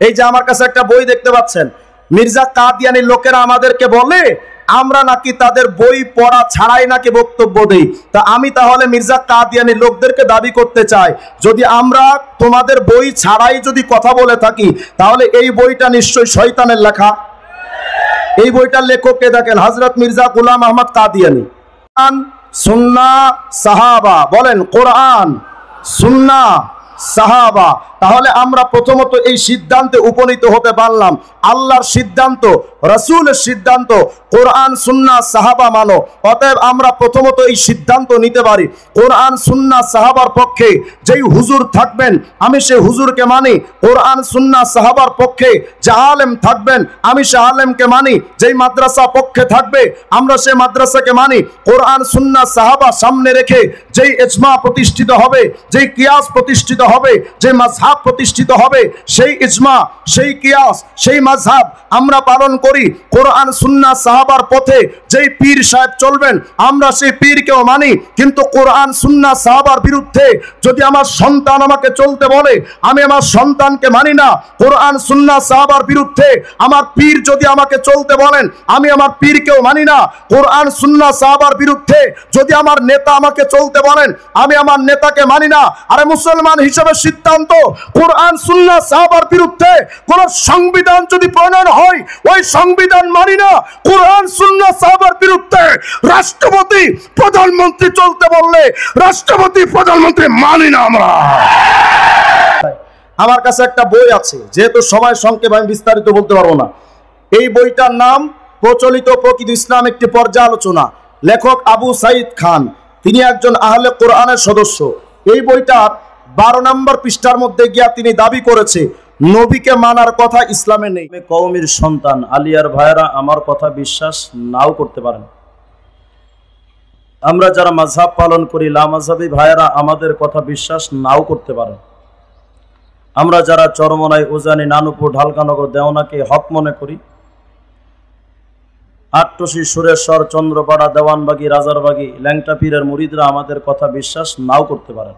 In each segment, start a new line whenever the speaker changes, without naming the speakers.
এই যে আমার কাছে একটা বই দেখতে পাচ্ছেন, মির্জা কাদিয়ানীর লোকেরা আমাদেরকে বলে আমরা নাকি তাদের বই পড়া ছাড়াই নাকি বক্তব্য দেই। তা আমি তাহলে মির্জা কাদিয়ানীর লোকদেরকে দাবি করতে চাই, যদি আমরা তোমাদের বই ছাড়াই যদি কথা বলে থাকি, তাহলে এই বইটা নিশ্চয়ই শয়তানের লেখা। এই বইটার লেখক কে দেখেন, হযরত মির্জা গোলাম আহমদ কাদিয়ানী। কোরআন সুন্নাহ সাহাবা, বলেন কোরআন সুন্নাহ সাহাবা। তাহলে আমরা প্রথমত এই সিদ্ধান্তে উপনীত হতে পারলাম, আল্লাহর সিদ্ধান্ত, রাসূলের সিদ্ধান্ত, কোরআন সুন্নাহ সাহাবা মানো। অতএব আমরা প্রথমত এই সিদ্ধান্ত নিতে পারি, কোরআন সুন্নাহ সাহাবার পক্ষে যেই হুজুর থাকবেন আমি সেই হুজুরকে মানি, কোরআন সুন্নাহ সাহাবার পক্ষে যে আলেম থাকবেন আমি সে আলেমকে মানি, যেই মাদ্রাসা পক্ষে থাকবে আমরা সেই মাদ্রাসাকে মানি। কোরআন সুন্নাহ সাহাবা সামনে রেখে যেই ইজমা প্রতিষ্ঠিত হবে, যেই কিয়াস প্রতিষ্ঠিত হবে, যে মাযহাব প্রতিষ্ঠিত হবে, সেই ইজমা, সেই কিয়াস, সেই মাযহাব আমরা পালন করি। কোরআন সুন্নাহ সাহাবার পথে যেই পীর সাহেব চলবেন আমরা সেই পীরকেও মানি। কিন্তু কোরআন সুন্নাহ সাহাবার বিরুদ্ধে যদি আমার সন্তান আমাকে চলতে বলে আমি আমার সন্তানকে মানি না। কোরআন সুন্নাহ সাহাবার বিরুদ্ধে আমার পীর যদি আমাকে চলতে বলেন আমি আমার পীরকেও মানি না। কোরআন সুন্নাহ সাহাবার বিরুদ্ধে যদি আমার নেতা আমাকে চলতে বলেন আমি আমার নেতাকে মানি না। আরে মুসলমান হিসেবে সিদ্ধান্ত, কোরআন সুন্নাহ সাহাবার বিরুদ্ধে কোন সংবিধান যদি প্রণয়ন হয় ওই সংবিধান মানি না। কোরআন সুন্নাহ সাহাবার বিরুদ্ধে রাষ্ট্রপতি প্রধানমন্ত্রী চলতে বললে রাষ্ট্রপতি প্রধানমন্ত্রী মানি না আমরা। আমার কাছে একটা বই আছে, যেহেতু সময় সংক্ষেপে আমি বিস্তারিত বলতে পারবো না। এই বইটার নাম প্রচলিত প্রকৃত ইসলাম একটি পর্যালোচনা, লেখক আবু সাইদ খান, তিনি একজন আহলে কোরআনের সদস্য। এই বইটার 12 নম্বর পৃষ্ঠার মধ্যে গিয়া তিনি দাবি করেছে নবীকে মানার কথা ইসলামে নেই। কওমের সন্তান আলিয়ার ভাইরা আমার কথা বিশ্বাস নাও করতে পারেন, আমরা যারা মাযহাব পালন করি লামাযহাবী ভাইরা আমাদের কথা বিশ্বাস নাও করতে পারেন, আমরা যারা চরমনাই, উজানি, নানুপুর, ঢালকানগর, দেওনাকে হক মনে করি, আটটসি, সুরেশ্বর, চন্দ্রপাড়া, দেওয়ানবাগি, রাজারবাগি, ল্যাংটা পীরের মুরিদরা আমাদের কথা বিশ্বাস নাও করতে পারেন।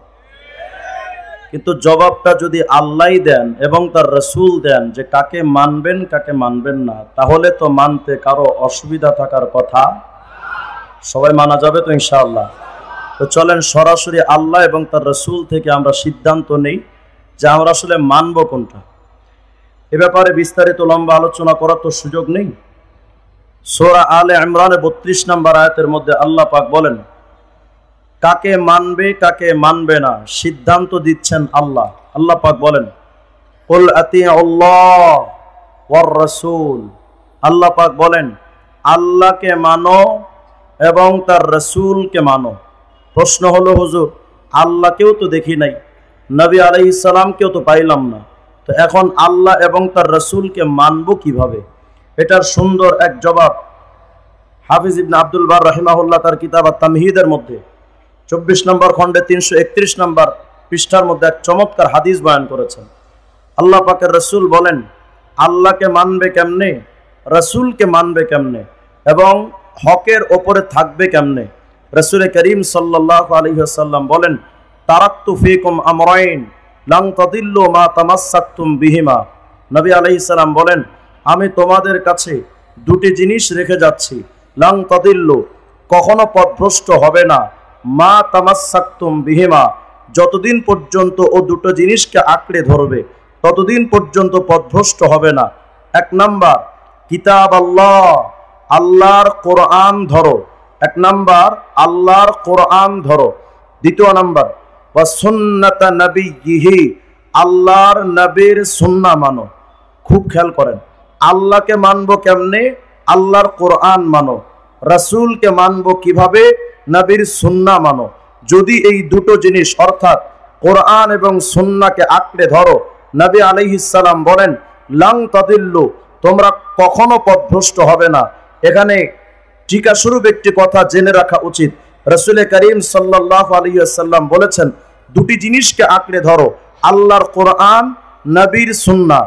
কিন্তু জবাবটা যদি আল্লাহই দেন এবং তার রাসূল দেন যে কাকে মানবেন কাকে মানবেন না, তাহলে তো মানতে কারো অসুবিধা থাকার কথা। সবাই মানা যাবে তো ইনশাআল্লাহ। তো চলেন সরাসরি আল্লাহ এবং তার রাসূল থেকে আমরা সিদ্ধান্ত নেই যে আমরা আসলে মানব কোনটা। এ ব্যাপারে বিস্তারিত লম্বা আলোচনা করার তো সুযোগ নেই। সূরা আলে ইমরানের 32 নম্বর আয়াতের মধ্যে আল্লাহ পাক বলেন কাকে মানবে কাকে মানবে না সিদ্ধান্ত দিচ্ছেন আল্লাহ। আল্লাহ পাক বলেন কুল আতিউল্লাহ ওয়ার রাসূল, আল্লাহ পাক বলেন আল্লাহকে মানো এবং তার রাসূলকে মানো। প্রশ্ন হলো হুজুর আল্লাহকেও তো দেখি নাই, নবী আলাইহিস সালামকেও তো পাইলাম না, তো এখন আল্লাহ এবং তার রাসূলকে মানবো কিভাবে? এটার সুন্দর এক জবাব হাফিজ ইবনে আব্দুল বার রাহিমাহুল্লাহ তার কিতাব আত-তামহিদের মধ্যে 24 নম্বর খণ্ডে 331 নম্বর পৃষ্ঠার মধ্যে এক চমৎকার হাদিস বয়ান করেছেন। আল্লাহ পাকের রাসূল বলেন আল্লাহকে মানবে কেমনে, রাসূলকে মানবে কেমনে এবং হকের ওপরে থাকবে কেমনে। রাসূল করিম সাল্লাল্লাহু আলাইহি ওয়াসাল্লাম বলেন তারাকতু ফীকুম আমরাইন লান তাদিল্লু মা তামাসসাকতুম বিহিমা। নবী আলাইহিস সালাম বলেন আমি তোমাদের কাছে দুটি জিনিস রেখে যাচ্ছি, লান তাদিল্লু কখনো পথভ্রষ্ট হবে না, মা তামাসসাকতুম বিহিমা যতদিন পর্যন্ত ও দুটো জিনিসকে আঁকড়ে ধরবে ততদিন পর্যন্ত পথভ্রষ্ট হবে না। এক নাম্বার কিতাব আল্লাহ, আল্লাহর কোরআন ধরো, এক নাম্বার আল্লাহর কোরআন ধরো। দ্বিতীয় নাম্বার ওয়া সুন্নাত নবিয়্যিহি, আল্লাহর নবীর সুন্নাহ মানো। খুব খেয়াল করেন আল্লাহকে মানবো কেমনে, আল্লাহর কোরআন মানো, রাসূলকে মানবো কিভাবে, নবীর সুন্নাহ মানো। যদি এই দুটো জিনিস অর্থাৎ কোরআন এবং সুন্নাহকে আঁকড়ে ধরো, নবী আলাইহিস সালাম বলেন লান তাদিল্লু তোমরা কখনো পথভ্রষ্ট হবে না। এখানে টিকা স্বরূপ একটি কথা জেনে রাখা উচিত, রাসূল করিম সাল্লাল্লাহু আলাইহি ওয়াসাল্লাম বলেছেন দুটি জিনিসকে আঁকড়ে ধরো, আল্লাহর কোরআন, নবীর সুন্নাহ।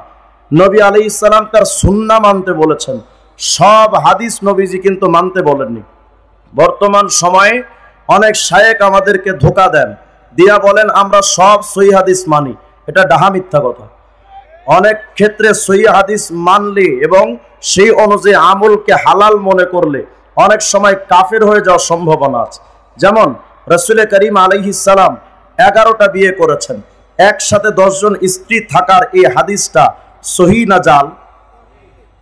নবী আলাইহিস সালাম তার সুন্নাহ মানতে বলেছেন, সব হাদিস নবীজি কিন্তু মানতে বলেননি। বর্তমান সময়ে অনেক শায়েখ আমাদেরকে ধোঁকা দেন, দিয়া বলেন আমরা সব সহিহ হাদিস মানি, এটা ডাহা মিথ্যা কথা। অনেক ক্ষেত্রে সহিহ হাদিস মানলে এবং সেই অনুযায়ী আমলকে হালাল মনে করলে অনেক সময় কাফের হয়ে যাওয়ার সম্ভাবনা আছে। যেমন রাসূল করিম আলাইহিস সালাম 11টা বিয়ে করেছেন, একসাথে 10 জন স্ত্রী থাকার এই হাদিসটা সহিহ না জাল?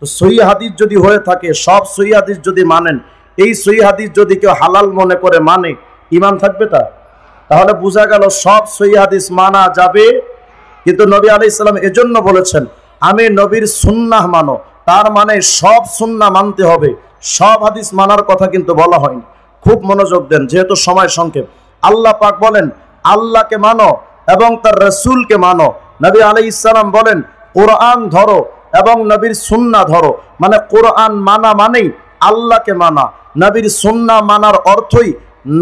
তো সহিহ হাদিস যদি হয়ে থাকে, সব সহিহ হাদিস যদি মানেন, এই সহিহ হাদিস যদি কেউ হালাল মনে করে মানে, ঈমান থাকবে তাহলে বোঝা গেল সব সহিহ হাদিস মানা যাবে। কিন্তু নবী আলাইহিস সালাম এজন্য বলেছেন আমি নবীর সুন্নাহ মানো, তার মানে সব সুন্নাহ মানতে হবে, সব হাদিস মানার কথা কিন্তু বলা হয়নি। খুব মনোযোগ দেন, যেহেতু সময় সংক্ষেপ। আল্লাহ পাক বলেন আল্লাহকে মানো এবং তার রাসূলকে মানো। নবী আলাইহিস সালাম বলেন কোরআন ধরো এবং নবীর সুন্নাহ ধরো। মানে কোরআন মানা মানেই আল্লাহকে মানা, নবীর সুন্নাহ মানার অর্থই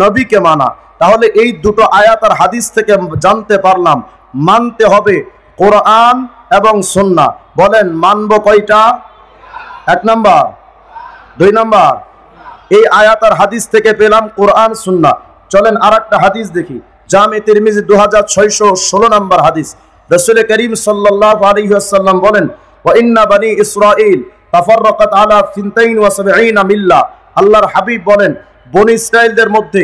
নবীকে মানা। তাহলে এই দুটো আয়াত আর হাদিস থেকে জানতে পারলাম মানতে হবে কোরআন এবং সুন্নাহ। বলেন মানব কয়টা? 1 নাম্বার, 2 নাম্বার। এই আয়াত আর হাদিস থেকে পেলাম কোরআন সুন্নাহ। চলেন আরেকটা হাদিস দেখি, জামে তিরমিজি 2616 নাম্বার হাদিস। রাসূল করিম সাল্লাল্লাহু আলাইহি ওয়াসাল্লাম বলেন ওয়া ইন্না বানি ইসরাঈল তাফাররাকাত আলা 72 মিল্লাহ। আল্লাহর হাবিব বলেন বনি ইসরাঈলদের মধ্যে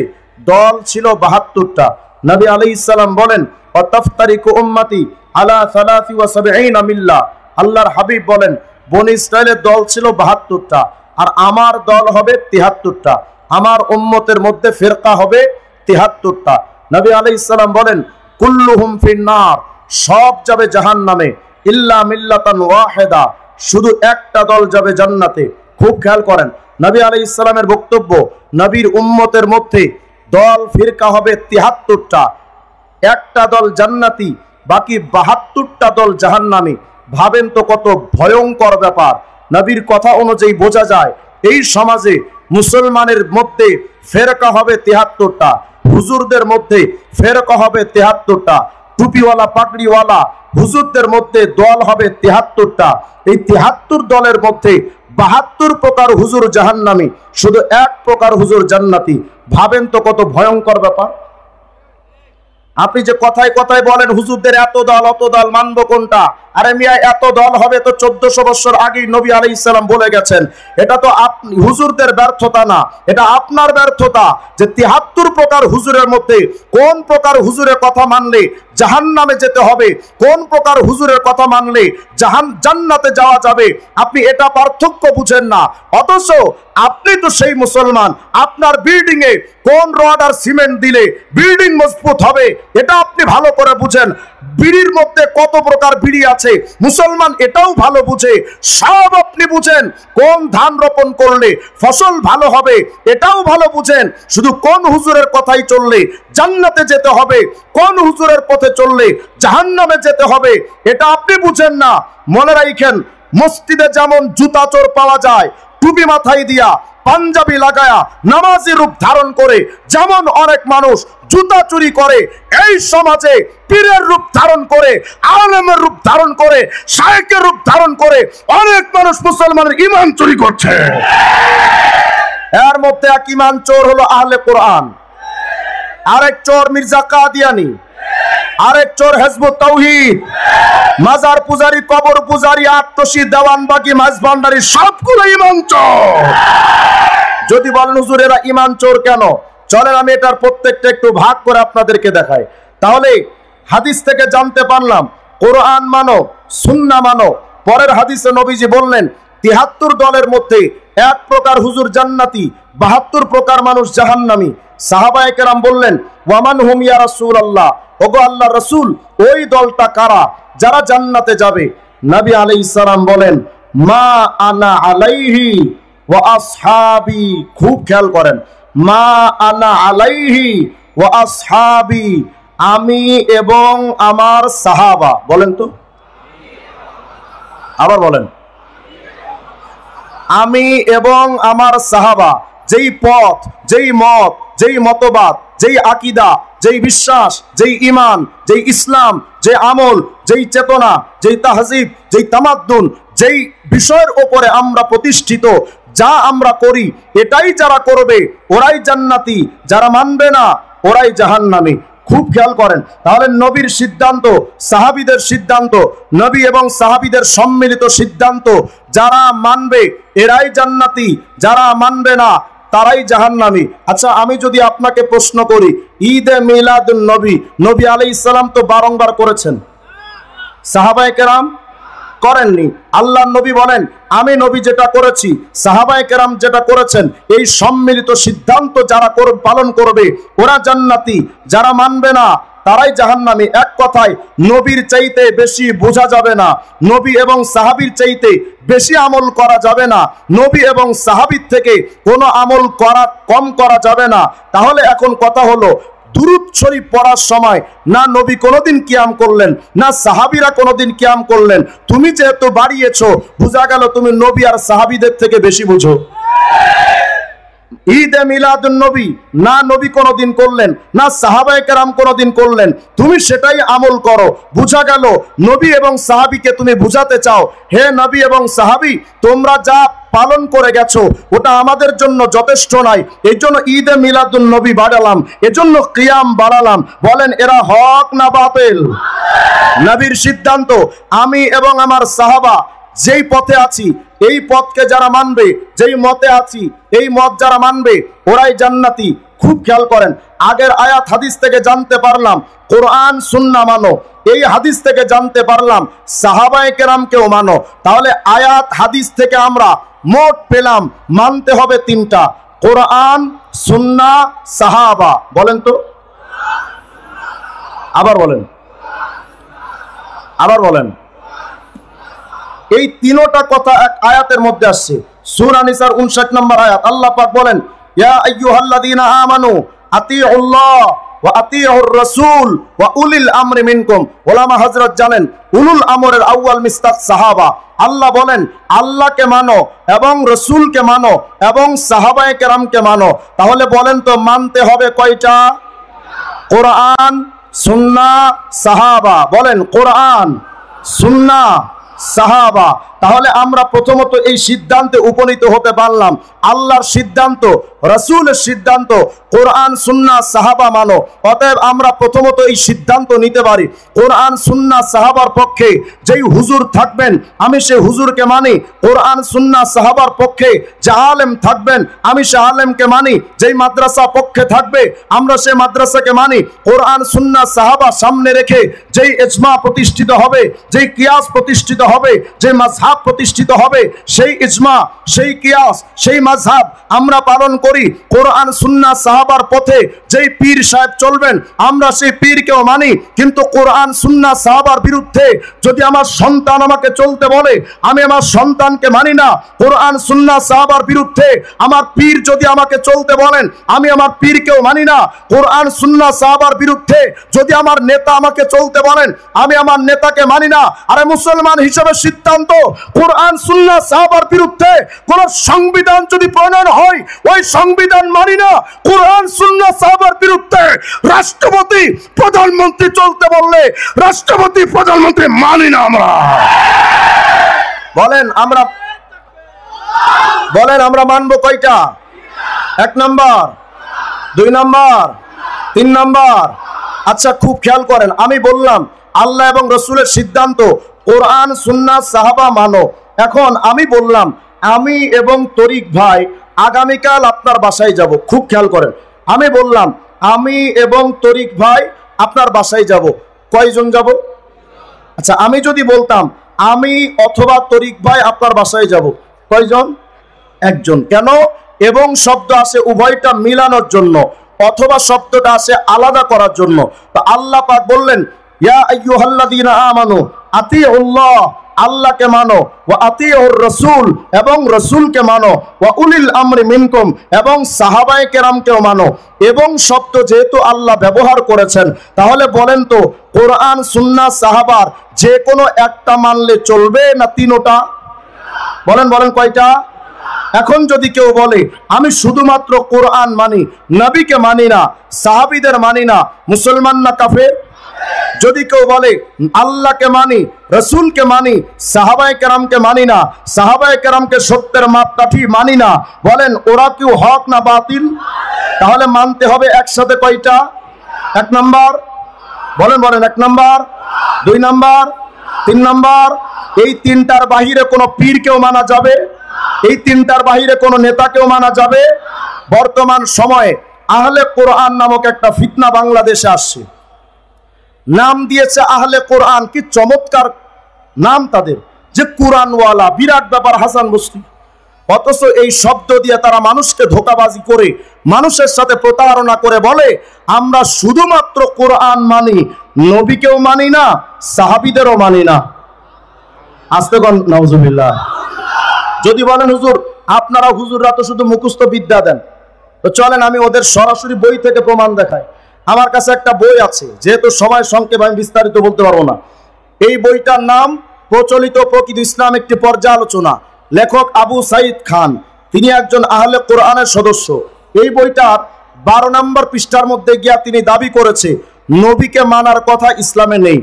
দল ছিল 72টা। নবী আলাইহিস সালাম বলেন ওয়া তাফতারিকু উম্মতি আলা 73 মিল্লাহ। আল্লাহর হাবিব বলেন বনি ইসরাঈলের দল ছিল 72টা আর আমার দল হবে 73টা। আমার উম্মতের মধ্যে ফিরকা হবে 73টা। নবী আলাইহিস সালাম বলেন কুল্লুহুম ফিন্নার, সব যাবে জাহান্নামে, ইল্লা মিল্লাতান ওয়াহিদা, শুধু একটা দল যাবে জান্নাতে। খুব খেয়াল করেন নবী আলাইহিস সালামের বক্তব্য, নবীর উম্মতের মধ্যে দল ফিরকা হবে 73টা, একটা দল জান্নাতি, বাকি 72টা দল জাহান্নামী। ভাবেন তো কত ভয়ঙ্কর ব্যাপার। নবীর কথা অনুযায়ী বোঝা যায় এই সমাজে মুসলমানের মধ্যে ফেরকা হবে 73টা, হুজুরদের মধ্যে ফেরকা হবে 73টা, টুপিওয়ালা পাগড়িওয়ালা হুজুরদের মধ্যে দল হবে 73টা। এই 73 দলের মধ্যে 72 প্রকার হুজুর জাহান্নামী, শুধু এক প্রকার হুজুর জান্নাতি। ভাবেন তো কত ভয়ঙ্কর ব্যাপার। আপনি যে কথায় কথায় বলেন হুজুরদের এত দল অত দল, মানবো কোনটা? আরে মিয়া এত দল হবে তো 1400 বছর আগেই নবী আলাইহিস সালাম বলে গেছেন। এটা তো হুজুরদের ব্যর্থতা না, এটা আপনার ব্যর্থতা যে 73 প্রকার হুজুরের মধ্যে কোন প্রকার হুজুরের কথা মানলে জাহান্নামে যেতে হবে, কোন প্রকার হুজুরের কথা মানলে জান্নাতে যাওয়া যাবে, আপনি এটা পার্থক্য বুঝেন না। অথচ আপনি তো সেই মুসলমান, আপনার বিল্ডিং এ কোন রড আর সিমেন্ট দিলে বিল্ডিং মজবুত হবে এটা আপনি ভালো করে বুঝেন। বিড়ির মধ্যে কত প্রকার বিড়ি আছে মুসলমান এটাও ভালো বুঝে। সব আপনি বুঝেন। কোন ধান রোপণ করলে ফসল ভালো হবে এটাও ভালো বুঝেন। শুধু কোন হুজুরের কথাই চললে জান্নাতে যেতে হবে, কোন হুজুরের পথে চললে জাহান্নামে যেতে হবে এটা আপনি বুঝেন না। মনে রাখেন মসজিদে যেমন জুতা চোর পাওয়া যায় টুপি মাথায় দিয়া, পাঞ্জাবি লাগায়া, নামাজি রূপ ধারণ করে, যেমন অনেক মানুষ জুতা চুরি করে, এই সমাজে পীরের রূপ ধারণ করে, আলেমের রূপ ধারণ করে, শায়েখের রূপ ধারণ করে অনেক মানুষ মুসলমানের ঈমান চুরি করছে। এর মধ্যে এক ঈমান চোর হলো আহলে কোরআন, আরেক চোর মির্জা কাদিয়ানি, আরেক চোর হিজবুত তাওহীদ, মাজার পূজারি, কবর পূজারি, আটটসি, দেওয়ানবাগি, মাঝ ভান্ডারি, সবগুলো ঈমান চোর। যদি বলেন হুজুর এরা ঈমান চোর কেন, চলেন আমি এটার প্রত্যেকটা একটু ভাগ করে আপনাদেরকে দেখাই। তাহলে হাদিস থেকে জানতে পারলাম কোরআন মানো, সুন্নাহ মানো। পরের হাদিসে নবীজি বললেন 73 দলের মধ্যে এক প্রকার হুজুর জান্নাতি, 72 প্রকার মানুষ জাহান্নামী। সাহাবায়ে কেরাম বললেন ওয়ামান হুম ইয়া রাসূলুল্লাহ, ওগো আল্লাহর রাসূল ওই দলটা কারা যারা জান্নাতে যাবে? নবী আলাইহিস সালাম বলেন মা আনা আলাইহি ওয়া আসহাবি। খুব খেয়াল করেন, মা আনা আলাইহি ওয়া আসহাবি, আমি এবং আমার সাহাবা। বলেন তো, আবার বলেন, আমি এবং আমার সাহাবা যেই পথ, যেই মত, যেই মতবাদ, যেই আকীদা, যেই বিশ্বাস, যেই ঈমান, যেই ইসলাম, যে আমল, যেই চেতনা, যেই তাহজিব, যেই তামাদ্দুন, যেই বিষয়ের উপরে আমরা প্রতিষ্ঠিত, যা আমরা করি এটাই যারা করবে ওরাই জান্নাতি, যারা মানবে না ওরাই জাহান্নামী। খুব খেয়াল করেন। তাহলে নবীর সিদ্ধান্ত, সাহাবীদের সিদ্ধান্ত, নবী এবং সাহাবীদের সম্মিলিত সিদ্ধান্ত, যারা মানবে এরাই জান্নাতি, যারা মানবে না তারাই জাহান্নামী। আচ্ছা, আমি যদি আপনাকে প্রশ্ন করি, ঈদে মিলাদুন নবী, নবী আলাইহিস সালাম তো বারংবার করেছেন, সাহাবায়ে কেরাম করেননি। আল্লাহর নবী বলেন, আমি নবী যেটা করেছি, সাহাবায়ে কেরাম যেটা করেছেন, এই সম্মিলিত সিদ্ধান্ত যারা পালন করবে ওরা জান্নাতি, যারা মানবে না তারাই জাহান্নামী। এক কথায় নবীর চাইতে বেশি বোঝা যাবে না, নবী এবং সাহাবীর চাইতে বেশি আমল করা যাবে না, নবী এবং সাহাবীর থেকে কোনো আমল কম করা যাবে না। তাহলে এখন কথা হলো, দুরূদ শরীফ পড়ার সময় না নবী কোনোদিন কিয়াম করলেন, না সাহাবীরা কোনোদিন কিয়াম করলেন। তুমি যেহেতু বাড়িয়েছো, বোঝা গেল তুমি নবী আর সাহাবীদের থেকে বেশি বুঝো। ঈদে মিলাদুন নবী না নবী কোনোদিন করলেন, না সাহাবায়ে কেরাম কোনোদিন করলেন, তুমি সেটাই আমল করো। বোঝা গেল নবী এবং সাহাবীকে তুমি বুঝাতে চাও, হে নবী এবং সাহাবী, তোমরা যা পালন করে গেছো ওটা আমাদের জন্য যথেষ্ট নয়, এই জন্য ঈদে মিলাদুন নবী বাড়ালাম, এজন্য কিয়াম বাড়ালাম। বলেন এরা হক না বাতিল? নবীর সিদ্ধান্ত, আমি এবং আমার সাহাবা যেই পথে আছি, এই পথকে যারা মানবে, যেই মতে আছি এই মত যারা মানবে ওরাই জান্নাতি। খুব খেয়াল করেন, আগের আয়াত হাদিস থেকে জানতে পারলাম কোরআন সুন্নাহ মানো, এই হাদিস থেকে জানতে পারলাম সাহাবায়ে কেরামকেও মানো। তাহলে আয়াত হাদিস থেকে আমরা মোট পেলাম মানতে হবে তিনটা, কোরআন, সুন্নাহ, সাহাবা। বলেন তো, আবার বলেন, আবার বলেন। এই তিনটা কথা এক আয়াতের মধ্যে আসছে, সূরা নিসার 59 নম্বর আয়াত। আল্লাহ পাক বলেন, ইয়া আইয়ুহাল্লাযীনা আমানু আতিউল্লাহ ওয়া আতিউর রাসূল ওয়া উলিল আমরি মিনকুম। উলামা হযরত জানেন, উলুল আমরের আউয়াল মিস্তাক সাহাবা। আল্লাহ বলেন আল্লাহকে মানো এবং রাসূলকে মানো এবং সাহাবায়ে কেরামকে মানো। তাহলে বলেন তো মানতে হবে কয়টা? কোরআন, সুন্নাহ, সাহাবা। বলেন কোরআন, সুন্নাহ, সাহাবা। তাহলে আমরা প্রথমত এই সিদ্ধান্তে উপনীত হতে পারলাম, আল্লাহর সিদ্ধান্ত, রাসূলের সিদ্ধান্ত, কোরআন, সুন্নাহ, সাহাবা মানো। অতএব আমরা প্রথমত এই সিদ্ধান্ত নিতে পারি, কোরআন, সুন্নাহ, সাহাবার পক্ষে যেই হুজুর থাকবেন আমি সে হুজুরকে মানি, কোরআন, সুন্নাহ, সাহাবার পক্ষে যে আলেম থাকবেন আমি সে আলেমকে মানি, যেই মাদ্রাসা পক্ষে থাকবে আমরা সে মাদ্রাসাকে মানি। কোরআন, সুন্নাহ, সাহাবা সামনে রেখে যেই ইজমা প্রতিষ্ঠিত হবে, যেই কিয়াস প্রতিষ্ঠিত হবে, যে মাযহাব প্রতিষ্ঠিত হবে, সেই ইজমা, সেই কিয়াস, সেই মাযহাব আমরা পালন করি। কোরআন, সুন্নাহ, সাহাবার পথে যেই পীর সাহেব চলবেন আমরা সেই পীরকেও মানি। কিন্তু কোরআন, সুন্নাহ, সাহাবার বিরুদ্ধে যদি আমার সন্তান আমাকে চলতে বলে আমি আমার সন্তানকে মানি না। কোরআন, সুন্নাহ, সাহাবার বিরুদ্ধে আমার পীর যদি আমাকে চলতে বলেন আমি আমার পীরকেও মানি না। কোরআন, সুন্নাহ, সাহাবার বিরুদ্ধে যদি আমার নেতা আমাকে চলতে বলেন আমি আমার নেতাকে মানি না। আরে মুসলমান হিসেবে সিদ্ধান্ত, কোরআন, সুন্নাহ, সাহাবার বিরুদ্ধে কোন সংবিধান যদি প্রণয়ন হয় ওই সংবিধান মানি না। কোরআন, সুন্নাহ, সাহাবার বিরুদ্ধে রাষ্ট্রপতি, প্রধানমন্ত্রী চলতে বললে রাষ্ট্রপতি, প্রধানমন্ত্রী মানি না আমরা। বলেন আমরা মানবো কয়টা? 1 নম্বর, 2 নম্বর, 3 নম্বর। আচ্ছা খুব খেয়াল করেন, আমি বললাম আল্লাহ এবং রাসূলের সিদ্ধান্ত, কোরআন, সুন্নাহ, সাহাবা মানো। এখন আমি বললাম আমি এবং তরিক ভাই আগামীকাল আপনার বাসায় যাব। খুব খেয়াল করেন, আমি বললাম আমি এবং তরিক ভাই আপনার বাসায় যাব। কয়জন যাব? আচ্ছা আমি যদি বলতাম আমি অথবা তরিক ভাই আপনার বাসায় যাব, কয়জন? একজন। কেন? এবং শব্দ আসে উভয়টা মিলানোর জন্য, অথবা শব্দটা আসে আলাদা করার জন্য। তো আল্লাহ পাক বললেন ইয়া আইয়ুহাল্লাযীনা আমানু আতিউল্লাহ, আল্লাহকে মানো, ওয়া আতিউর রাসূল, এবং রাসূলকে মানো, ওয়া উলিল আমরি মিনকুম, এবং সাহাবায়ে কেরামকেও মানো। এবং শব্দ যেহেতু আল্লাহ ব্যবহার করেছেন তাহলে বলেন তো কোরআন, সুন্নাহ, সাহাবার যে কোনো একটা মানলে চলবে না তিনটা? বলেন কয়টা? এখন যদি কেউ বলে আমি শুধুমাত্র কোরআন মানি, নবীকে মানি না, সাহাবীদের মানি না, মুসলমান না কাফের? যদি কেউ বলে আল্লাহকে মানি, রাসূলকে মানি, সাহাবায়ে কেরামকে মানি না, সাহাবায়ে কেরামকে সত্যের মাপকাঠি মানি না, বলেন ওরা কি হক না বাতিল? তাহলে মানতে হবে একসাথে কয়টা?
এক নাম্বার বলেন বলেন, এক নাম্বার, দুই নাম্বার, তিন নাম্বার। এই তিনটার বাহিরে কোনো পীরকেও মানা যাবে, এই তিনটার বাহিরে কোনো নেতাকেও মানা যাবে। বর্তমান সময়ে আহলে কোরআন নামক একটা ফিতনা বাংলাদেশে আসছে, নাম দিয়েছে আহলে কোরআন। কি চমৎকার নাম তাদের, যে কোরআনওয়ালা, বিরাট ব্যাপার হাসান বস্তি। অথচ এই শব্দ দিয়ে তারা মানুষকে ধোঁকাবাজি করে, মানুষের সাথে প্রতারণা করে বলে আমরা শুধুমাত্র কোরআন মানি, নবীকেও মানি না, সাহাবীদেরও মানি না। আস্তে কোন নাউজুবিল্লাহ। যদি বলেন হুজুর আপনারা হুজুররা তো শুধু মুখস্থ বিদ্যা দেন, তো চলেন আমি ওদের সরাসরি বই থেকে প্রমাণ দেখাই। আমার কাছে একটা বই আছে, যেহেতু সময় সংক্ষেপ আমি বিস্তারিত বলতে পারবো না। এই বইটার নাম প্রচলিত প্রকৃত ইসলাম একটি পর্যালোচনা, লেখক আবু সাইদ খান, তিনি একজন আহলে কোরআনের সদস্য। এই বইটার 12 নম্বর পৃষ্ঠার মধ্যে গিয়া তিনি দাবি করেছে নবীকে মানার কথা ইসলামে নেই।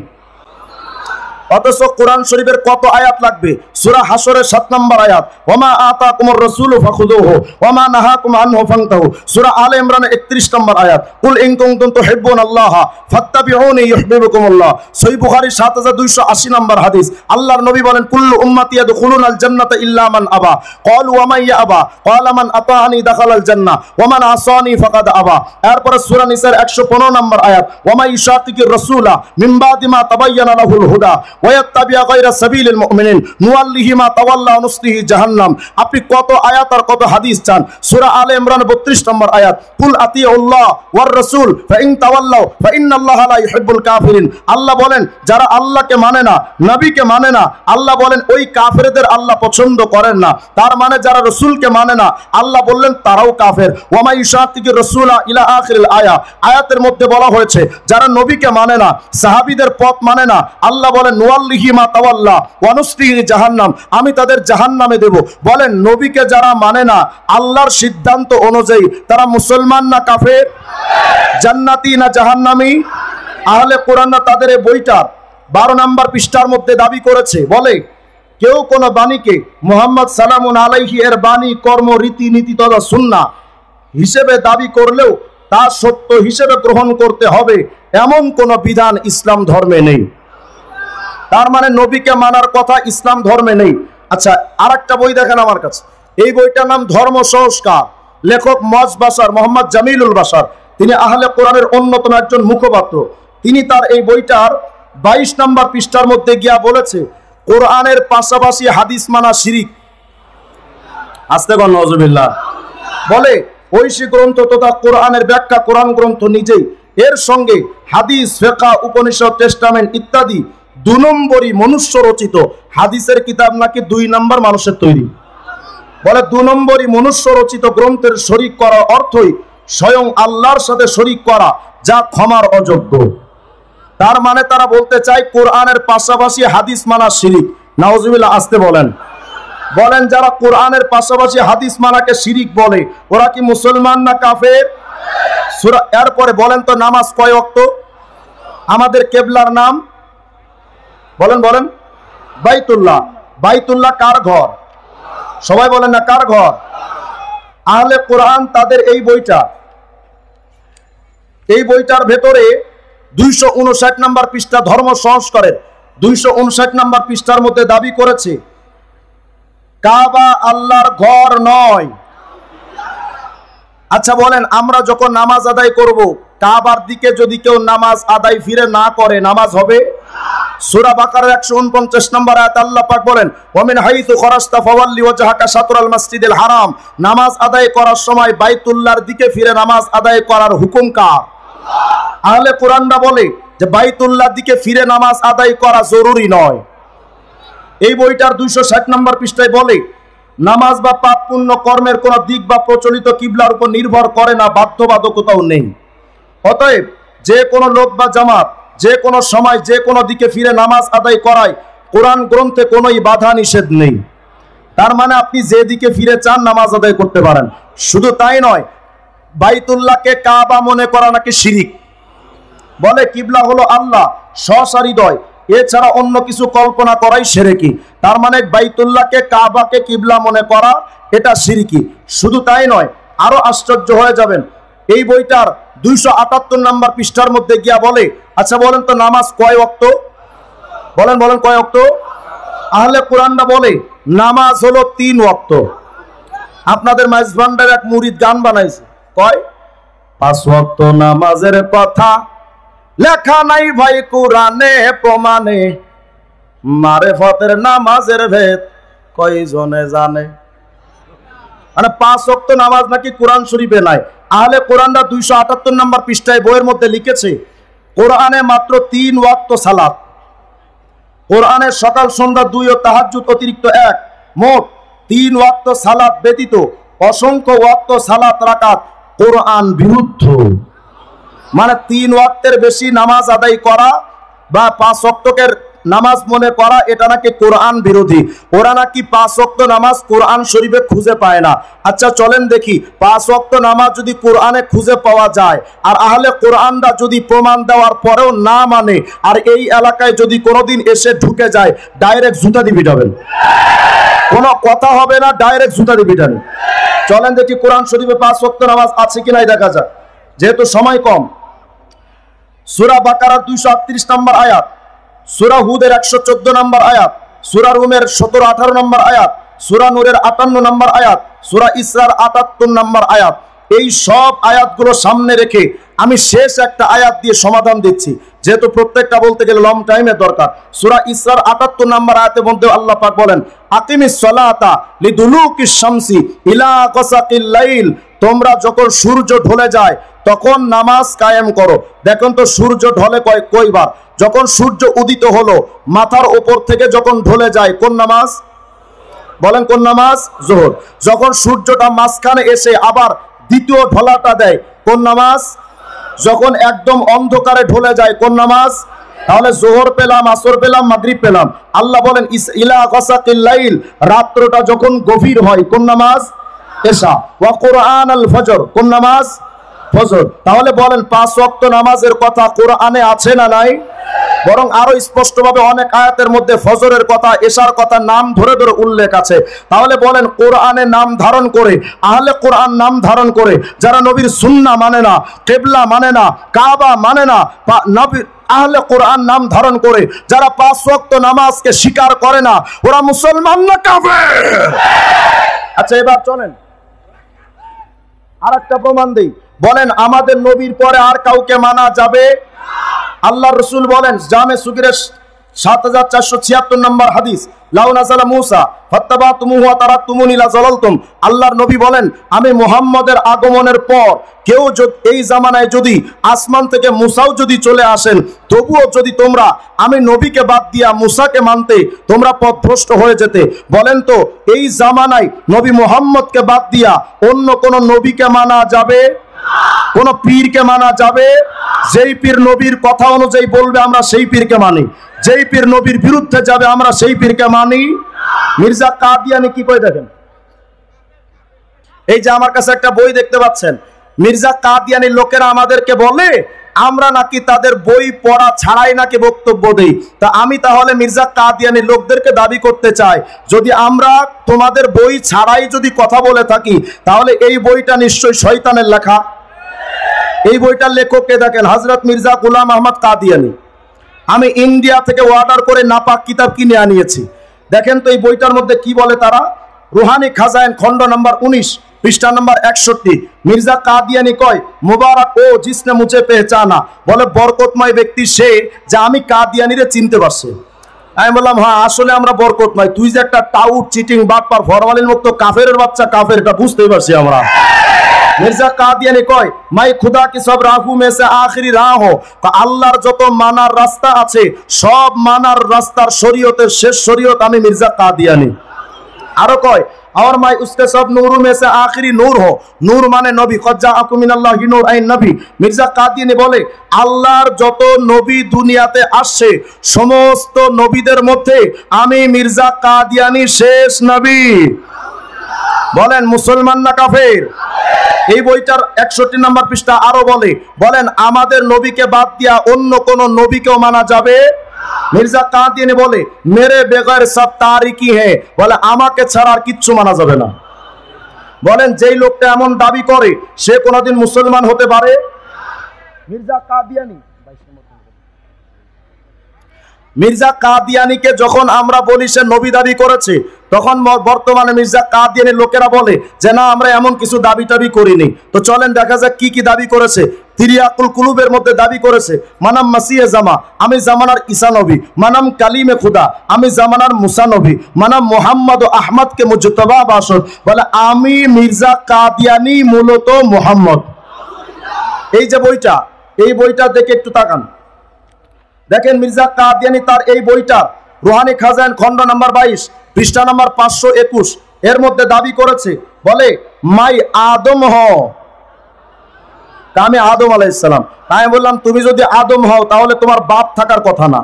অথচ কোরআন শরীফের কত আয়াত লাগবে? সূরা হাশরের 7 নম্বর আয়াত, ওমা আতাকুমুর রাসূলু ফাখুযুহু ওমা নাহাকুম আনহু ফান্তাহু। সূরা আলে ইমরানের 31 নম্বর আয়াত, কুল ইন কুনতুম তুহিব্বুনাল্লাহ ফাত্তাবিউনি ইউহিব্বুকুমুল্লাহ। সহিহ বুখারী 7280 নম্বর হাদিস, আল্লাহর নবী বলেন কুল্লু উম্মতি ইয়াদখুলুনাল জান্নাতা ইল্লা মান আবা। ক্বালু ওয়া মান ইয়াবা? ক্বালা মান আতাআনি দাখালাল জান্নাহ ওয়া মান আসানি ফাকাদ আবা। এরপর সূরা নিসার 115 নম্বর আয়াত, ওয়া মা ইউশাকিকির রাসূলা মিন বাদি মা তাবায়্যানা লাহুল হুদা ওয়ায়াত্তাবিআ গায়রা সাবিলিল মুমিনিন নুওয়াল্লিহি মা তাওয়াল্লা ওয়া নুসলিহি জাহান্নাম। আপনি কত আয়াত আর কত হাদিস চান? সূরা আলে ইমরান 32 নম্বর আয়াত, কুল আতিউল্লাহ ওয়ার রাসূল ফাইন তাওয়াল্লাউ ফাইন্নাল্লাহা লা ইউহিব্বুল কাফিরিন। আল্লাহ বলেন যারা আল্লাহকে মানে না, নবীকে মানে না, আল্লাহ বলেন ওই কাফেরদের আল্লাহ পছন্দ করেন না। তার মানে যারা রাসূলকে মানে না, আল্লাহ বললেন তারাও কাফের। ওয়া মা ইউশাকিকির রাসূলা ইলা আখিরিল আয়া। আয়াতের মধ্যে বলা হয়েছে যারা নবীকে মানে না, সাহাবীদের পথ মানে না, আল্লাহ বলেন নুওয়াল্লিহি মা তাওয়াল্লা ওয়া নুসলিহি জাহান্নাম, আমি তাদের জাহান্নামে দেব। বলেন নবীকে যারা মানে না, আল্লাহর সিদ্ধান্ত অনুযায়ী তারা মুসলমান না কাফের, জান্নাতি না জাহান্নামী? আহলে কোরআনরা তাদের এই বইটার 12 নম্বর পৃষ্ঠার মধ্যে দাবি করেছে, বলে কেউ কোন বাণীকে মুহাম্মদ সাল্লাল্লাহু আলাইহি এর বাণী, কর্ম, রীতি নীতি তথা সুন্নাহ হিসেবে দাবি করলেও তা সত্য হিসেবে গ্রহণ করতে হবে এমন কোন বিধান ইসলাম ধর্মে নেই। তার মানে নবীকে মানার কথা ইসলাম ধর্মে নেই। আচ্ছা, আরেকটা বই দেখেন আমার কাছে, এই বইটার নাম ধর্ম সংস্কার, লেখক মজ বাশার, মোহাম্মদ জামিলুল বাশার, তিনি আহলে কোরআনের অন্যতম একজন মুখপাত্র। তিনি তার এই বইটার 22 নম্বর পৃষ্ঠার মধ্যে গিয়া বলেছে কোরআনের পাশাপাশি হাদিস মানা শিরিক। আস্তে কোন নাউজুবিল্লাহ। বলে ঐশী গ্রন্থ তথা কোরআনের ব্যাখ্যা, কোরআন গ্রন্থ নিজেই, এর সঙ্গে হাদিস, ফিকহ, উপনিষদ, টেস্টামেন্ট ইত্যাদি 2 নম্বরই মনুষ্য রচিত। হাদিসের কিতাব নাকি 2 নম্বর মানুষের তৈরি। বলে 2 নম্বরই মনুষ্য রচিত গ্রন্থের শরীক করার অর্থই স্বয়ং আল্লাহর সাথে শরীক করা, যা ক্ষমার অযোগ্য। তার মানে তারা বলতে চায় কোরআনের পাশাপাশি হাদিস মানা শিরিক। নাউজুবিল্লাহ। আসতে বলেন। বলেন যারা কোরআনের পাশাপাশি হাদিস মানাকে শিরিক বলে, ওরা কি মুসলমান না কাফের? সূরা এরপরে বলেন তো নামাজ কয় ওয়াক্ত? আমাদের কিবলার নাম বলেন বলেন, বাইতুল্লাহ। বাইতুল্লাহ কার ঘর? সবাই বলেন না কার ঘর? আহলে কোরআন তাদের এই বইটার ভেতরে 259 নম্বর পৃষ্ঠা, ধর্ম সংস্কারের 259 নম্বর পৃষ্ঠার মধ্যে দাবি করেছে কাবা আল্লাহর ঘর নয়। আচ্ছা বলেন, আমরা যখন নামাজ আদায় করব, কাবার দিকে যদি কেউ নামাজ আদায় ফিরে না করে, নামাজ হবে? সূরা বাকারার 149 নম্বর আয়াত আল্লাহ পাক বলেন ওয়ামিন হাইতু খরাজতা ফাওয়াল্লি ওয়াজহাকা শাতরাল মাসজিদিল হারাম। নামাজ আদায় করার সময় বাইতুল্লাহর দিকে ফিরে নামাজ আদায় করার হুকুম কার? আহলে কোরআনরা বলে যে বাইতুল্লাহর দিকে ফিরে নামাজ আদায় করা জরুরি নয়। এই বইটার 260 নম্বর পৃষ্ঠায় বলে নামাজ বা পাপ পুণ্য কর্মের কোন দিক বা প্রচলিত কিবলার উপর নির্ভর করে না, বাধ্যবাধকতাও নেই। অতএব যে কোনো লোক বা জামাত যে কোনো সময় যে কোনো দিকে ফিরে নামাজ আদায় করায় কোরআন গ্রন্থে কোনোই বাধা নিষেধ নেই। তার মানে আপনি যে দিকে ফিরে চান নামাজ আদায় করতে পারেন। শুধু তাই নয়, বাইতুল্লাহকে কাবা মনে করা নাকি শিরিক। বলে কিবলা হলো আল্লাহ, সহৃদয়, এছাড়া অন্য কিছু কল্পনা করাই শিরকি। তার মানে বাইতুল্লাহকে কাবাকে কিবলা মনে করা এটা শিরকি। শুধু তাই নয়, আরো আশ্চর্য হয়ে যাবেন, এই বইটার 278 নম্বর পৃষ্ঠার মধ্যে গিয়া বলে, আচ্ছা বলেন তো নামাজ কয় ওয়াক্ত? বলেন বলেন কয় ওয়াক্ত? আহলে কোরআনরা বলে নামাজ হলো 3 ওয়াক্ত। আপনাদের মাইজ ভান্ডার এক মুরিদ গান বানাইছে, কয় 5 ওয়াক্ত নামাজের কথা লেখা নাই ভাই কোরআনে প্রমাণে, মারেফতের নামাজের ভেদ কয়জনে জানে। মানে 5 ওয়াক্ত নামাজ নাকি কোরআন শরীফে নাই। আহলে কোরআনরা 278 নম্বর পৃষ্ঠায় বইয়ের মধ্যে লিখেছে কোরআনে মাত্র 3 ওয়াক্ত সালাত। কোরআনের সকাল সন্ধ্যা 2 ও তাহাজ্জুদ অতিরিক্ত 1, মোট 3 ওয়াক্ত সালাত ব্যতীত অসংখ্য ওয়াক্ত সালাত রাকাত কোরআন বিরুদ্ধ। মানে 3 ওয়াক্তের বেশি নামাজ আদায় করা বা 5 ওয়াক্তকে নামাজ মনে করা এটা নাকি কোরআন বিরোধী। ওরা নাকি 5 ওয়াক্ত নামাজ কোরআন শরীফে খুঁজে পায় না। আচ্ছা চলেন দেখি 5 ওয়াক্ত নামাজ যদি কোরআনে খুঁজে পাওয়া যায় আর আহলে কোরআনরা যদি প্রমাণ দেওয়ার পরেও না মানে আর এই এলাকায় যদি কোনোদিন এসে ঢুকে যায়, ডাইরেক্ট জুতা দিয়ে পিটাবেন, কোনো কথা হবে না, ডাইরেক্ট জুতা দিয়ে পিটাবেন। চলেন দেখি কোরআন শরীফে 5 ওয়াক্ত নামাজ আছে কিনা দেখা যায়, যেহেতু সময় কম। সূরা বাকারার 238 নম্বর আয়াত, সূরা হুদের 114 নম্বর আয়াত, সূরা রুমের 17-18 নম্বর আয়াত, সূরা নূরের 58 নম্বর আয়াত, সূরা ইসরার 78 নম্বর আয়াত, এই সব আয়াতগুলো সামনে রেখে আমি শেষ একটা আয়াত দিয়ে সমাধান দিচ্ছি, যেহেতু প্রত্যেকটা বলতে গেলে লং টাইমের দরকার। সূরা ইসরার 78 নম্বর আয়াতের মধ্যে আল্লাহ পাক বলেন, আকিমিস সালাতা লিদুলুকিশ শামসি ইলা গাসাকিল লাইল, তোমরা যখন সূর্য ঢলে যায় তখন নামাজ কায়েম করো। দেখুন তো সূর্য ঢলে কয়বার? যখন সূর্য উদিত হলো মাথার উপর থেকে যখন ঢলে যায়, কোন নামাজ? বলেন কোন নামাজ? যোহর। যখন সূর্যটা মাঝখানে এসে আবার দ্বিতীয় ঢলাটা দেয়, কোন নামাজ? যখন একদম অন্ধকারে ঢলে যায়, কোন নামাজ? তাহলে যোহর পেলাম, আসর পেলাম, মাগরিব পেলাম। আল্লাহ বলেন ইলা গাসাকিল লাইল, রাত্রটা যখন গভীর হয়, কোন নামাজ? এশা। ওয়া কুরআনাল ফজর, কোন নামাজ? ফজর। তাহলে বলেন 5 ওয়াক্ত নামাজের কথা কোরআনে আছে না নাই? বরং আরো স্পষ্টভাবে অনেক আয়াতের মধ্যে ফজরের কথা, এশার কথা নাম ধরে ধরে উল্লেখ আছে। তাহলে বলেন কোরআনে নাম ধারণ করে, আহলে কোরআন নাম ধারণ করে যারা নবীর সুন্নাহ মানে না, কিবলা মানে না, কাবা মানে না, নবী আহলে কোরআন নাম ধারণ করে যারা 5 ওয়াক্ত নামাজকে স্বীকার করে না, ওরা মুসলমান না কাফের? আচ্ছা এবার চলেন আরেকটা প্রমাণ দেই। বলেন আমাদের নবীর পরে আর কাউকে মানা যাবে? আল্লাহ রসুল বলেন জামে সুগিরের 7476 নম্বর হাদিস, লাউ নাযালা মূসা ফাত্তাবাতুমুহু ওয়া তারাকতুমুনি লা যালালতুম। আল্লাহর নবী বলেন আমি মুহাম্মদের আগমনের পর কেউ এই জামানায় যদি আসমান থেকে মূসাও যদি চলে আসেন, তবুও যদি তোমরা আমি নবীকে বাদ দিয়া মূসাকে মানতে, তোমরা পথভ্রষ্ট হয়ে যেতে। বলেন তো এই জামানায় নবী মুহাম্মদকে বাদ দিয়া অন্য কোন নবীকে মানা যাবে? কোন পীরকে মানা যাবে? যেই পীর নবীর কথা অনুযায়ী বলবে আমরা সেই পীরকে মানি, যেই পীর নবীর বিরুদ্ধে যাবে আমরা সেই পীরকে মানি। মির্জা কাদিয়ানি কি কই দেখেন, এই যে আমার কাছে একটা বই দেখতে পাচ্ছেন, মির্জা কাদিয়ানির লোকেরা আমাদেরকে বলে আমরা নাকি তাদের বই পড়া ছাড়াই নাকি বক্তব্য দেই। তা আমি তাহলে মির্জা কাদিয়ানির লোকদেরকে দাবি করতে চাই, যদি আমরা তোমাদের বই ছাড়াই যদি কথা বলে থাকি তাহলে এই বইটা নিশ্চয়ই শয়তানের লেখা। এই বইটার লেখককে দেখেন, হযরত মির্জা গোলাম আহমদ কাদিয়ানি। আমি ইন্ডিয়া থেকে অর্ডার করে নাপাক কিতাব কিনে আনিয়েছি। দেখেন তো এই বইটার মধ্যে কি বলে তারা। রুহানি খাজাইন খণ্ড নম্বর 19 পৃষ্ঠা নম্বর 61, মির্জা কাদিয়ানি কয় মুবারক ও জিসনে মুঝে পেহচানা, বলে বরকতময় ব্যক্তি সে যে আমি কাদিয়ানিরে চিনতে পারছি। আমি বললাম হ্যাঁ আসলে আমরা বরকতময়, তুই যে একটা টাউট চিটিং বাটপার ফরমালিন মুক্ত কাফেরের বাচ্চা কাফের, এটা বুঝতেই পারছি আমরা। মির্জা কাদিয়ানি কয় মাই খুদা কি সব রাহু মে সে আখরি রাহ হো, আল্লাহর যত মানার রাস্তা আছে সব মানার রাস্তার শরীয়তের শেষ শরীয়ত আমি মির্জা কাদিয়ানি। আরো কয় और मैं उसके सब नूरों में से आखिरी नूर हो, नूर माने नबी, कज्जाअकुम मिनाल्लाहि नूर आइन नबी। মির্জা কাদিয়ানি বলে আল্লাহর যত নবী দুনিয়াতে আসছে সমস্ত নবীদের মধ্যে আমি মির্জা কাদিয়ানি শেষ নবী। বলেন মুসলমান না কাফের? এই বইটার 61 নম্বর পৃষ্ঠা আরো বলেন আমাদের নবীকে বাদ দিয়া অন্য কোন নবীকেও মানা যাবে? মির্জা কাদিয়ানি বলে মেরে বেগর সব তারিকি হ্যাঁ, বলে আমাকে ছাড়া আর কিচ্ছু মানা যাবে না। বলেন যেই লোকটা এমন দাবি করে সে কোনোদিন মুসলমান হতে পারে? মির্জা কাদিয়ানি, মির্জা কাদিয়ানিকে যখন আমরা বলি সে নবী দাবি করেছে, তখন বর্তমানে মির্জা কাদিয়ানির লোকেরা বলে যে না আমরা এমন কিছু দাবি টাবি করিনি। তো চলেন দেখা যাক কি কি দাবি করেছে। তিরিয়াকুল কুলুবের মধ্যে দাবি করেছে মানাম মাসিহে জামা, আমি জামানার ঈসা নবী, মানাম কালিমে খুদা, আমি জামানার মুসা নবী, মানাম মোহাম্মদ ও আহমদকে মুজতবা বাসন। বলে আমি মির্জা কাদিয়ানি মূলত মোহাম্মদ। এই যে বইটা, এই বইটা দেখে একটু তাকান, দেখেন মির্জা কাদিয়ানি তার এই বইটা রুহানি খাজাইন খণ্ড নাম্বার 22 পৃষ্ঠা নাম্বার 521 এর মধ্যে দাবি করেছে, বলে মাই আদম হও, আমি আদম আলাইহিস সালাম। তাই বললাম তুমি যদি আদম হও তাহলে তোমার বাপ থাকার কথা না।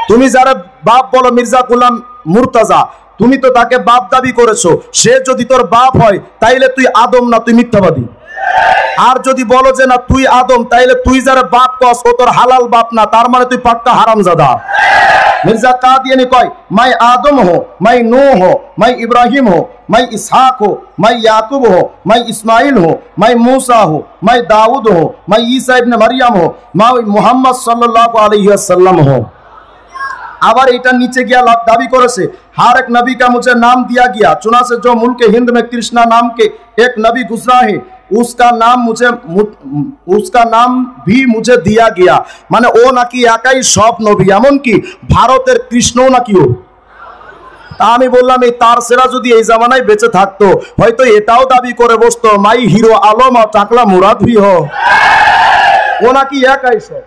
তুমি যারা বাপ বলো মির্জা গোলাম মুর্তাজা, তুমি তো তাকে বাপ দাবি করেছো, সে যদি তোর বাপ হয় তাইলে তুই আদম না, তুই মিথ্যাবাদী। আর যদি বলো যে না তুই আদম, তাইলে তুই যারা বাপ কস ও তোর হালাল বাপ না, তার মানে তুই পাক্কা হারামজাদা। मिर्जा कादियानी कय मैं आदम हो, मैं नूह हो, मैं इब्राहिम हो, मैं इसहाक हो, मैं याकूब हो, मैं इस्माइल हो, मैं मूसा हो, मैं दाऊद हो, मैं ईसा इब्न मरियम हो, मैं मोहम्मद सल्लल्लाहु अलैहि वसल्लम हो। आबार इटा नीचे गया दावी करेছে हर एक नबी का मुझे नाम दिया गया, चुना से जो मुल्क हिंद में कृष्णा नाम के एक नबी गुजरा है उसका नाम भी मुझे दिया गया। माने ओ नाकी एकाई सब नबी, एमन की भारतेर कृष्ण नाकी ओ। আমি বললাম এই তার সেরা যদি এই জামানায় বেঁচে থাকতো হয়তো এটাও দাবি করে বসতো মাই হিরো আলম আর টাকলা মুরাদ ভি হো। ও নাকি একাই সব,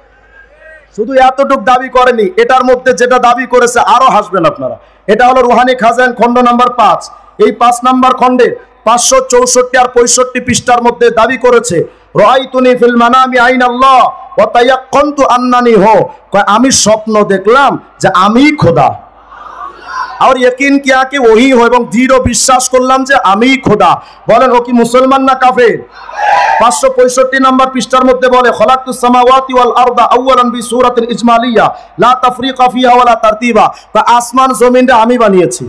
শুধু এতটুক দাবি করেনি, এটার মধ্যে যেটা দাবি করেছে আরো হাসবেন আপনারা। এটা হলো রুহানি খাজাইন খণ্ড নাম্বার 5, এই 5 নাম্বার খণ্ডে 564 আর 65 পৃষ্ঠার মধ্যে দাবি করেছে রাআইতুনি ফিল মানামি আইন আল্লাহ ওয়া তায়াক্কানতু আন্নানি হো, আমি স্বপ্ন দেখলাম যে আমি খোদা और यकीन किया कि वही हो एवं दृढ़ विश्वास करलाम जे आमी खुदा। बोलेन ओ कि मुसलमान ना काफिर? 565 नम्बर पृष्ठार मध्य बोले खलाकतुस समावाति वाल अर्दा अव्वलन बि सूरतिल इजमालिया ला तफरीका फिहा वाला तरतीबा, तो आसमान जमीन रे आमी बानिয়েছি।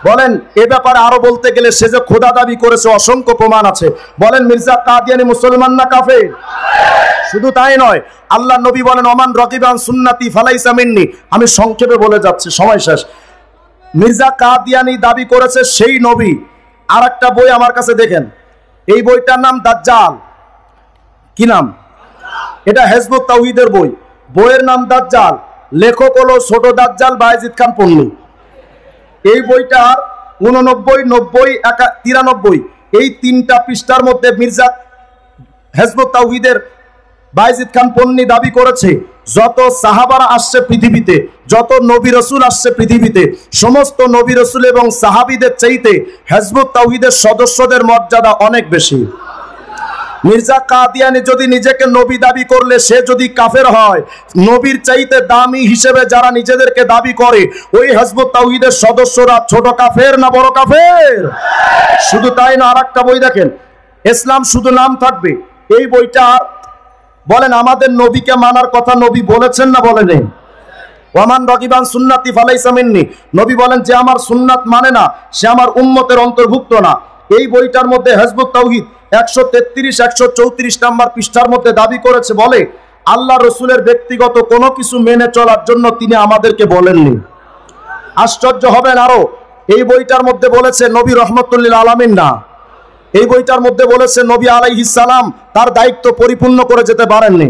বলেন এই ব্যাপারে আরো বলতে গেলে সে যে খোদা দাবি করেছে অসংখ্য প্রমাণ আছে। বলেন মির্জা কাদিয়ানি মুসলমান না কাফির? শুধু তাই নয়, আল্লাহ নবী বলেন ওমান রাকিবান সুন্নতি ফালাইসা মিন্নি। আমি সংক্ষেপে বলে যাচ্ছি, সময় শেষ। মির্জা কাদিয়ানি দাবি করেছে সেই নবী। আর একটা বই আমার কাছে দেখেন, এই বইটার নাম দাজ্জাল। কি নাম? এটা হিজবুত তাওহীদের বই, বইয়ের নাম দাজ্জাল, লেখক হলো ছোট দাজ্জাল বায়েজিদ খান পন্নী। এই বইটার 89, 90, 93 এই 3টা পৃষ্ঠার মধ্যে মির্জা হিজবুত তাওহীদের বায়েজিদ খান পন্নী দাবি করেছে যত সাহাবারা আসছে পৃথিবীতে, যত নবী রাসূল আসছে পৃথিবীতে, সমস্ত নবী রাসূল এবং সাহাবীদের চাইতে হিজবুত তাওহীদের সদস্যদের মর্যাদা অনেক বেশি। মির্জা কাদিয়ানি যদি নিজেকে নবী দাবি করলে সে যদি কাফের হয়, নবীর চাইতে দামি হিসেবে যারা নিজেদেরকে দাবি করে ওই হিজবুত তাওহীদের সদস্যরা ছোট কাফের না বড় কাফের? শুধু তাই না, আরেকটা বই দেখেন ইসলাম শুধু নাম থাকবে, এই বইটা বলেন আমাদের নবীকে মানার কথা নবী বলেছেন না বলেন? ওয়ামান রাগিবান সুন্নতি ফালাইসা মিন্নি, নবী বলেন যে আমার সুন্নাত মানে না সে আমার উম্মতের অন্তর্ভুক্ত না। এই বইটার মধ্যে হিজবুত তাওহীদ 133, 134 নাম্বার পৃষ্ঠার মধ্যে দাবি করেছে, বলে আল্লাহ রসুলের ব্যক্তিগত কোনো কিছু মেনে চলার জন্য তিনি আমাদেরকে বলেননি। আশ্চর্য হবেন আরো, এই বইটার মধ্যে বলেছে নবী রহমতুল্লিল আলামিন না, এই বইটার মধ্যে বলেছে নবী আলাইহিস সালাম তার দায়িত্ব পরিপূর্ণ করে যেতে পারেননি।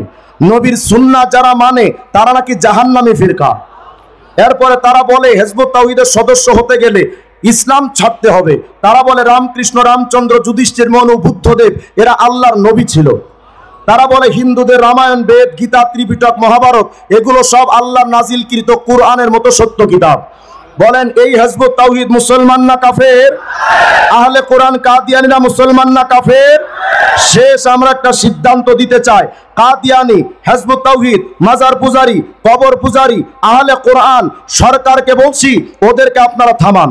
নবীর সুন্নাহ যারা মানে তারা নাকি জাহান্নামী ফিরকা। এরপরে তারা বলে হিজবুত তাওহীদের সদস্য হতে গেলে ইসলাম ছাড়তে হবে। তারা বলে রামকৃষ্ণ, রামচন্দ্র, যুধিষ্ঠির, মনু, বুদ্ধদেব এরা আল্লাহর নবী ছিল। তারা বলে হিন্দুদের রামায়ণ, বেদ, গীতা, ত্রিপিটক, মহাভারত এগুলো সব আল্লাহর নাজিলকৃত কুরআনের মতো সত্য কিতাব। বলেন এই হিজবুত তাওহীদ মুসলমান না কাফের? আহলে কোরআন কাদিয়ানিরা মুসলমান না কাফের? শেষ আমরা একটা সিদ্ধান্ত দিতে চাই, কাদিয়ানি, হিজবুত তাওহীদ, মাজার পূজারি, কবর পূজারি, আহলে কোরআন, সরকারকে বলছি ওদেরকে আপনারা থামান।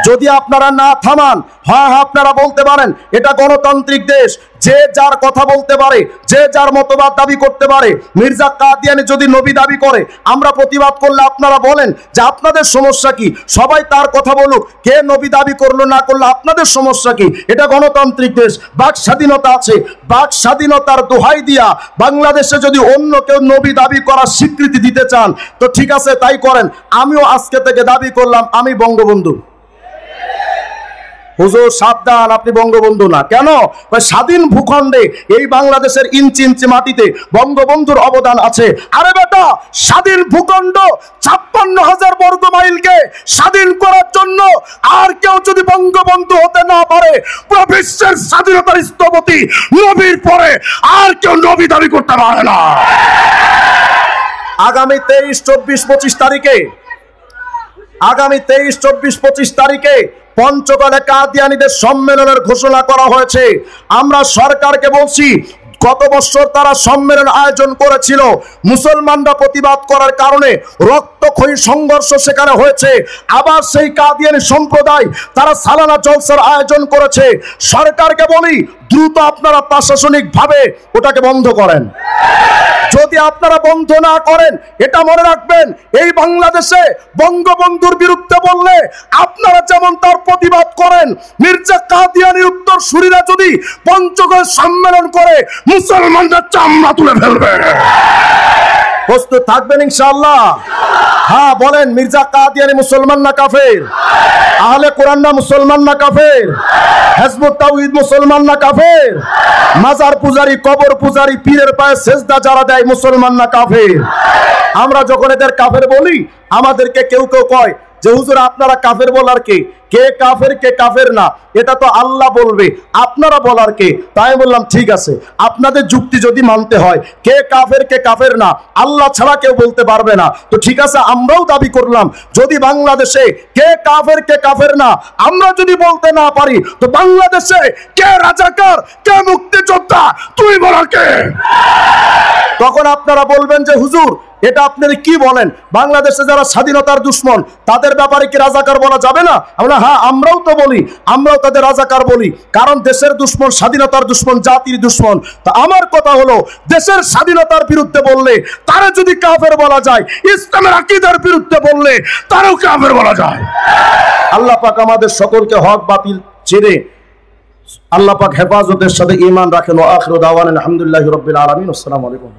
যদি আপনারা না থামান, হ্যাঁ আপনারা বলতে পারেন এটা গণতান্ত্রিক দেশ, যে যার কথা বলতে পারে, যে যার মতবাদ দাবি করতে পারে। মির্জা কাদিয়ানী যদি নবী দাবি করে, আমরা প্রতিবাদ করলে আপনারা বলেন যে আপনাদের সমস্যা কি, সবাই তার কথা বলুক, কে নবী দাবি করলো না করলো আপনাদের সমস্যা কি? এটা গণতান্ত্রিক দেশ, বাক স্বাধীনতা আছে। বাক স্বাধীনতার দোহাই দিয়া বাংলাদেশে যদি অন্য কেউ নবী দাবি করার স্বীকৃতি দিতে চান তো ঠিক আছে, তাই করেন। আমিও আজকে থেকে দাবি করলাম আমি বঙ্গবন্ধু। হুজুর সাবধান, আপনি বঙ্গবন্ধু না। কেন? স্বাধীন ভূখণ্ডে এই বাংলাদেশের ইঞ্চি ইঞ্চি মাটিতে বঙ্গবন্ধুর অবদান আছে। আরে বেটা, স্বাধীন ভূখণ্ড 56,000 বর্গ মাইলকে স্বাধীন করার জন্য আর কেউ যদি বঙ্গবন্ধু হতে না পারে, পুরো বিশ্বের স্বাধীনতার স্থপতি নবীর পরে আর কেউ নবী দাবি করতে পারে না। আগামী 23, 24, 25 তারিখে, আগামী 23, 24, 25 তারিখে পঞ্চগড়ে কাদিয়ানীদের সম্মেলনের ঘোষণা করা হয়েছে। আমরা সরকারকে বলছি, গত বছর তারা সম্মেলন আয়োজন করেছিল, মুসলমানরা প্রতিবাদ করার কারণে রক্তক্ষয়ী সংঘর্ষ সেখানে হয়েছে। আবার সেই কাদিয়ানী সম্প্রদায় তারা সালানা জলসার আয়োজন করেছে। সরকারকে বলি, দ্রুত আপনারা প্রশাসনিকভাবে ওটাকে বন্ধ করেন। যদি আপনারা বন্ধ না করেন, এটা মনে রাখবেন, এই বাংলাদেশে বঙ্গবন্ধুর বিরুদ্ধে বললে আপনারা যেমন তার প্রতিবাদ করেন, মির্জা কাদিয়ানীর উত্তরসূরিরা যদি পঞ্চগড় সম্মেলন করে মুসলমানরা চামড়া তুলে ফেলবে। প্রস্তুত থাকবেন ইনশাআল্লাহ? হ্যাঁ বলেন, মির্জা কাদিয়ানী মুসলমান না কাফের? আহলে কোরআন না মুসলমান না কাফের? হিজবুত তাওহীদ মুসলমান না কাফের? মাজার পূজারি, কবর পূজারি, পীরের পায়ে সেজদা যারা দেয় মুসলমান না কাফের? আমরা যখন এদের কাফের বলি, আমাদেরকে কেউ কেউ কয় যে হুজুর আপনারা কাফের বলার কে? কে কাফের কে কাফের না এটা তো আল্লাহ বলবে, আপনারা বলার কে? তাই বললাম ঠিক আছে, আপনাদের যুক্তি যদি মানতে হয়, কে কাফের কে কাফের না আল্লাহ ছাড়া কেউ বলতে পারবে না, তো ঠিক আছে আমরাও দাবি করলাম, যদি বাংলাদেশে কে কাফের কে কাফের না আমরা যদি বলতে না পারি, তো বাংলাদেশে কে রাজাকার কে মুক্তিযোদ্ধা তুই বলা কে? তখন আপনারা বলবেন যে হুজুর এটা আপনারা কি বলেন, বাংলাদেশে যারা স্বাধীনতার দুশ্মন তাদের ব্যাপারে কি রাজাকার বলা যাবে না? আমরা হ্যাঁ আমরাও তো বলি, আমরাও তাদের রাজাকার বলি, কারণ দেশের দুশ্মন, স্বাধীনতার দুশ্মন, জাতির দুশ্মন। তা আমার কথা হলো, দেশের স্বাধীনতার বিরুদ্ধে বললে তারা যদি কাফের বলা যায়, ইসলামের আকীদার বিরুদ্ধে বললে তারাও কাফের বলা যায়। আল্লাহ পাক আমাদের সকলকে হক বাতিল চিনে আল্লাহ পাক হেফাজতের সাথে ঈমান রাখেন। ওয়া আখিরু দাওয়ানা আলহামদুলিল্লাহি রাব্বিল আলামিন। আসসালামু আলাইকুম।